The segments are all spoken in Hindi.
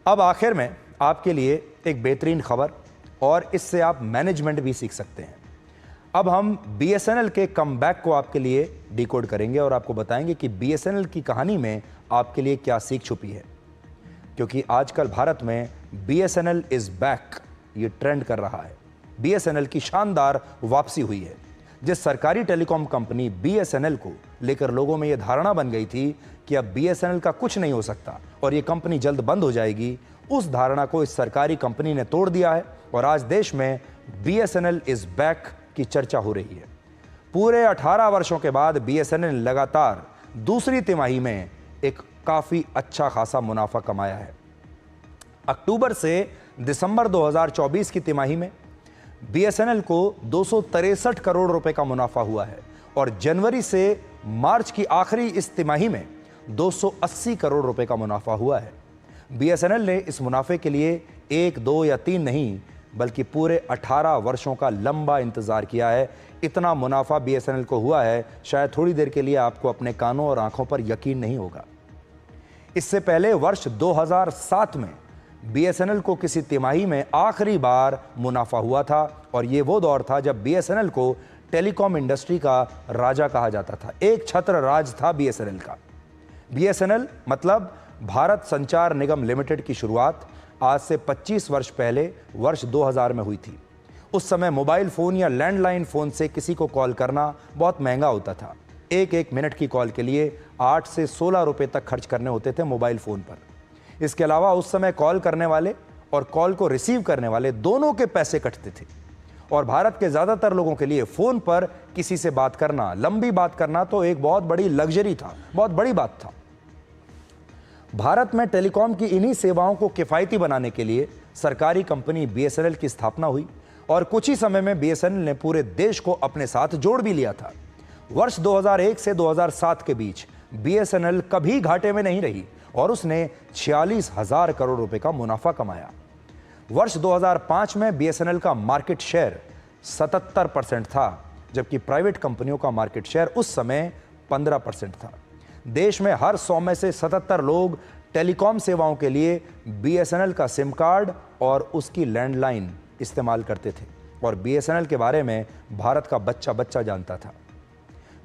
अब आखिर में आपके लिए एक बेहतरीन खबर, और इससे आप मैनेजमेंट भी सीख सकते हैं। अब हम बीएसएनएल के कमबैक को आपके लिए डिकोड करेंगे और आपको बताएंगे कि बीएसएनएल की कहानी में आपके लिए क्या सीख छुपी है। क्योंकि आजकल भारत में बीएसएनएल इज बैक, ये ट्रेंड कर रहा है। बीएसएनएल की शानदार वापसी हुई है। जिस सरकारी टेलीकॉम कंपनी बीएसएनएल को लेकर लोगों में यह धारणा बन गई थी कि अब बीएसएनएल का कुछ नहीं हो सकता और ये कंपनी जल्द बंद हो जाएगी, उस धारणा को इस सरकारी कंपनी ने तोड़ दिया है और आज देश में बीएसएनएल इज बैक की चर्चा हो रही है। पूरे 18 वर्षों के बाद बीएसएनएल लगातार दूसरी तिमाही में एक काफी अच्छा खासा मुनाफा कमाया है। अक्टूबर से दिसंबर 2024 की तिमाही में बीएसएनएल को 263 करोड़ रुपए का मुनाफा हुआ है और जनवरी से मार्च की आखिरी इस तिमाही में 280 करोड़ रुपए का मुनाफा हुआ है। बीएसएनएल ने इस मुनाफे के लिए 1, 2 या 3 नहीं बल्कि पूरे 18 वर्षों का लंबा इंतजार किया है। इतना मुनाफा बीएसएनएल को हुआ है, शायद थोड़ी देर के लिए आपको अपने कानों और आंखों पर यकीन नहीं होगा। इससे पहले वर्ष 2007 में बीएसएनएल को किसी तिमाही में आखिरी बार मुनाफा हुआ था और ये वो दौर था जब बीएसएनएल को टेलीकॉम इंडस्ट्री का राजा कहा जाता था। एक छत्र राज था बीएसएनएल का। बीएसएनएल मतलब भारत संचार निगम लिमिटेड की शुरुआत आज से 25 वर्ष पहले वर्ष 2000 में हुई थी। उस समय मोबाइल फ़ोन या लैंडलाइन फ़ोन से किसी को कॉल करना बहुत महंगा होता था। एक मिनट की कॉल के लिए 8 से 16 रुपए तक खर्च करने होते थे मोबाइल फ़ोन पर। इसके अलावा उस समय कॉल करने वाले और कॉल को रिसीव करने वाले दोनों के पैसे कटते थे और भारत के ज़्यादातर लोगों के लिए फ़ोन पर किसी से बात करना, लंबी बात करना तो एक बहुत बड़ी लग्जरी था, बहुत बड़ी बात था। भारत में टेलीकॉम की इन्हीं सेवाओं को किफ़ायती बनाने के लिए सरकारी कंपनी बीएसएनएल की स्थापना हुई और कुछ ही समय में बीएसएनएल ने पूरे देश को अपने साथ जोड़ भी लिया था। वर्ष 2001 से 2007 के बीच बीएसएनएल कभी घाटे में नहीं रही और उसने 46,000 करोड़ रुपए का मुनाफा कमाया। वर्ष 2005 में बीएसएनएल का मार्केट शेयर 77% था, जबकि प्राइवेट कंपनियों का मार्केट शेयर उस समय 15% था। देश में हर 100 में से 77 लोग टेलीकॉम सेवाओं के लिए बीएसएनएल का सिम कार्ड और उसकी लैंडलाइन इस्तेमाल करते थे और बीएसएनएल के बारे में भारत का बच्चा बच्चा जानता था।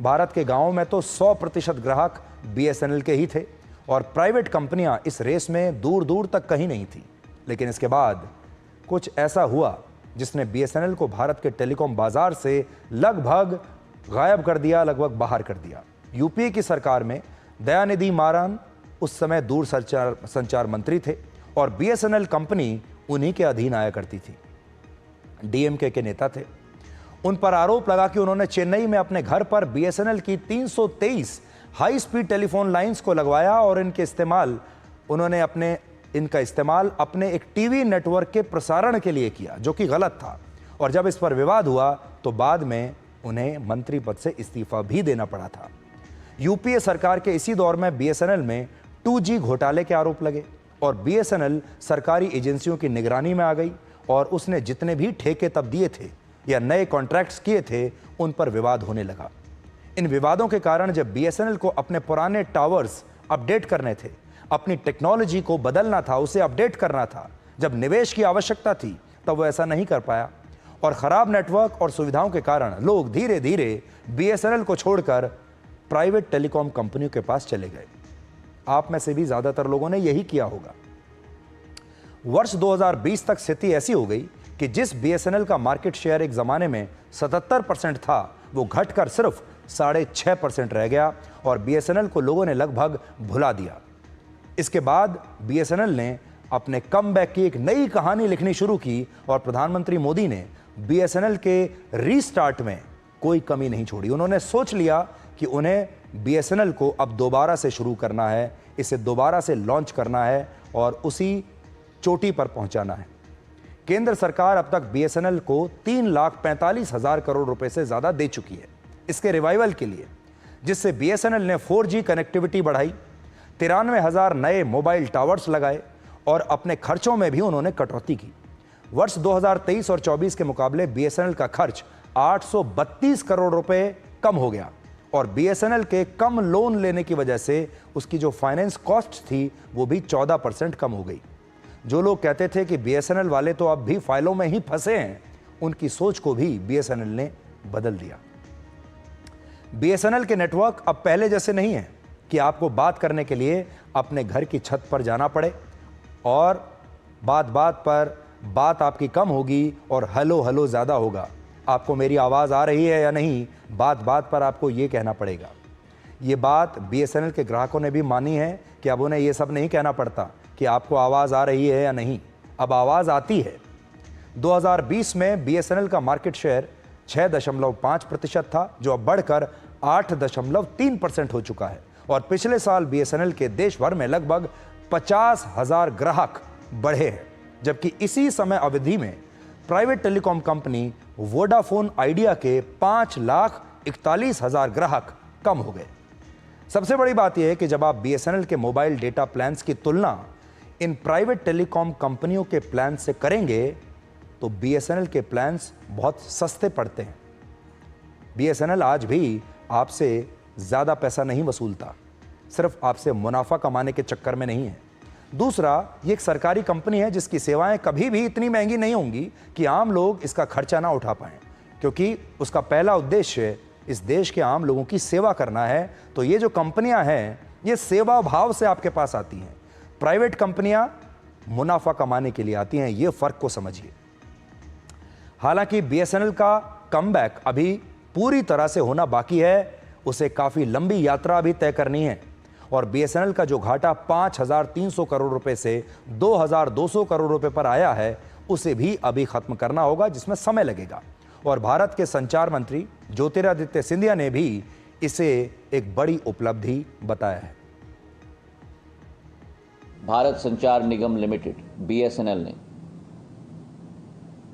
भारत के गांवों में तो 100% ग्राहक बीएसएनएल के ही थे और प्राइवेट कंपनियां इस रेस में दूर दूर तक कहीं नहीं थी। लेकिन इसके बाद कुछ ऐसा हुआ जिसने बीएसएनएल को भारत के टेलीकॉम बाजार से लगभग गायब कर दिया, लगभग बाहर कर दिया। यूपीए की सरकार में दयानिधि मारान उस समय दूर संचार मंत्री थे और बीएसएनएल कंपनी उन्हीं के अधीन आया करती थी। डीएमके के नेता थे। उन पर आरोप लगा कि उन्होंने चेन्नई में अपने घर पर बीएसएनएल की 323 हाई स्पीड टेलीफोन लाइंस को लगवाया और इनका इस्तेमाल अपने एक टीवी नेटवर्क के प्रसारण के लिए किया, जो कि गलत था। और जब इस पर विवाद हुआ तो बाद में उन्हें मंत्री पद से इस्तीफा भी देना पड़ा था। यूपीए सरकार के इसी दौर में बीएसएनएल में 2G घोटाले के आरोप लगे और बीएसएनएल सरकारी एजेंसियों की निगरानी में आ गई और उसने जितने भी ठेके तब दिए थे या नए कॉन्ट्रैक्ट्स किए थे उन पर विवाद होने लगा। इन विवादों के कारण जब बीएसएनएल को अपने पुराने टावर्स अपडेट करने थे, अपनी टेक्नोलॉजी को बदलना था, उसे अपडेट करना था, जब निवेश की आवश्यकता थी तब वो ऐसा नहीं कर पाया और खराब नेटवर्क और सुविधाओं के कारण लोग धीरे धीरे बीएसएनएल को छोड़कर प्राइवेट टेलीकॉम कंपनियों के पास चले गए। आप में से भी ज्यादातर लोगों ने यही किया होगा। वर्ष 2020 तक स्थिति ऐसी हो गई कि जिस बीएसएनएल का मार्केट शेयर एक जमाने में 77% था, वो घटकर सिर्फ 6.5% रह गया और बीएसएनएल को लोगों ने लगभग भुला दिया। इसके बाद बीएसएनएल ने अपने कमबैक की एक नई कहानी लिखनी शुरू की और प्रधानमंत्री मोदी ने बीएसएनएल के रीस्टार्ट में कोई कमी नहीं छोड़ी। उन्होंने सोच लिया कि उन्हें बीएसएनएल को अब दोबारा से शुरू करना है, इसे दोबारा से लॉन्च करना है और उसी चोटी पर पहुंचाना है। केंद्र सरकार अब तक बीएसएनएल को 3,45,000 करोड़ रुपए से ज्यादा दे चुकी है इसके रिवाइवल के लिए, जिससे बीएसएनएल ने 4G कनेक्टिविटी बढ़ाई, 93,000 नए मोबाइल टावर्स लगाए और अपने खर्चों में भी उन्होंने कटौती की। वर्ष 2023 और 24 के मुकाबले बीएसएनएल का खर्च 832 करोड़ रुपए कम हो गया और बीएसएनएल के कम लोन लेने की वजह से उसकी जो फाइनेंस कॉस्ट थी वो भी 14% कम हो गई। जो लोग कहते थे कि बीएसएनएल वाले तो अब भी फाइलों में ही फंसे हैं, उनकी सोच को भी बीएसएनएल ने बदल दिया। बीएसएनएल के नेटवर्क अब पहले जैसे नहीं है कि आपको बात करने के लिए अपने घर की छत पर जाना पड़े और बात बात पर बात आपकी कम होगी और हेलो हेलो ज़्यादा होगा। आपको मेरी आवाज़ आ रही है या नहीं, बात बात पर आपको ये कहना पड़ेगा। ये बात बीएसएनएल के ग्राहकों ने भी मानी है कि अब उन्हें ये सब नहीं कहना पड़ता कि आपको आवाज़ आ रही है या नहीं, अब आवाज़ आती है। 2020 में बीएसएनएल का मार्केट शेयर 6.5% था, जो अब बढ़कर 8.3% हो चुका है। और पिछले साल बीएसएनएल के देश भर में लगभग 50,000 ग्राहक बढ़े हैं, जबकि इसी समय अवधि में private telecom company Vodafone idea के 5,41,000 ग्राहक कम हो गए। सबसे बड़ी बात यह है कि जब आप बीएसएनएल के मोबाइल डेटा प्लान्स की तुलना इन प्राइवेट टेलीकॉम कंपनियों के प्लान से करेंगे तो बीएसएनएल के प्लान्स बहुत सस्ते पड़ते हैं। बीएसएनएल आज भी आपसे ज़्यादा पैसा नहीं वसूलता, सिर्फ आपसे मुनाफा कमाने के चक्कर में नहीं है। दूसरा, ये एक सरकारी कंपनी है जिसकी सेवाएं कभी भी इतनी महंगी नहीं होंगी कि आम लोग इसका खर्चा ना उठा पाएं, क्योंकि उसका पहला उद्देश्य इस देश के आम लोगों की सेवा करना है। तो ये जो कंपनियां हैं, ये सेवा भाव से आपके पास आती हैं। प्राइवेट कंपनियां मुनाफा कमाने के लिए आती हैं, ये फर्क को समझिए। हालांकि बीएसएनएल का कमबैक अभी पूरी तरह से होना बाकी है, उसे काफी लंबी यात्रा भी तय करनी है। और बीएसएनएल का जो घाटा 5,300 करोड़ रुपए से 2,200 करोड़ रुपए पर आया है, उसे भी अभी खत्म करना होगा, जिसमें समय लगेगा। और भारत के संचार मंत्री ज्योतिरादित्य सिंधिया ने भी इसे एक बड़ी उपलब्धि बताया है। भारत संचार निगम लिमिटेड बीएसएनएल ने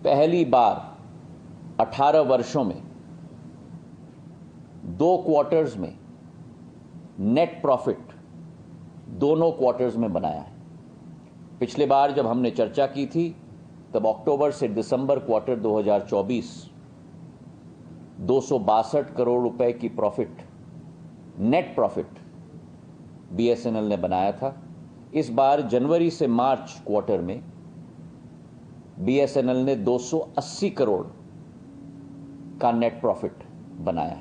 पहली बार 18 वर्षों में 2 क्वार्टर्स में नेट प्रॉफिट दोनों क्वार्टर्स में बनाया है। पिछले बार जब हमने चर्चा की थी तब अक्टूबर से दिसंबर क्वार्टर 2024 262 करोड़ रुपए की प्रॉफिट, नेट प्रॉफिट बीएसएनएल ने बनाया था। इस बार जनवरी से मार्च क्वार्टर में बीएसएनएल ने 280 करोड़ का नेट प्रॉफिट बनाया है।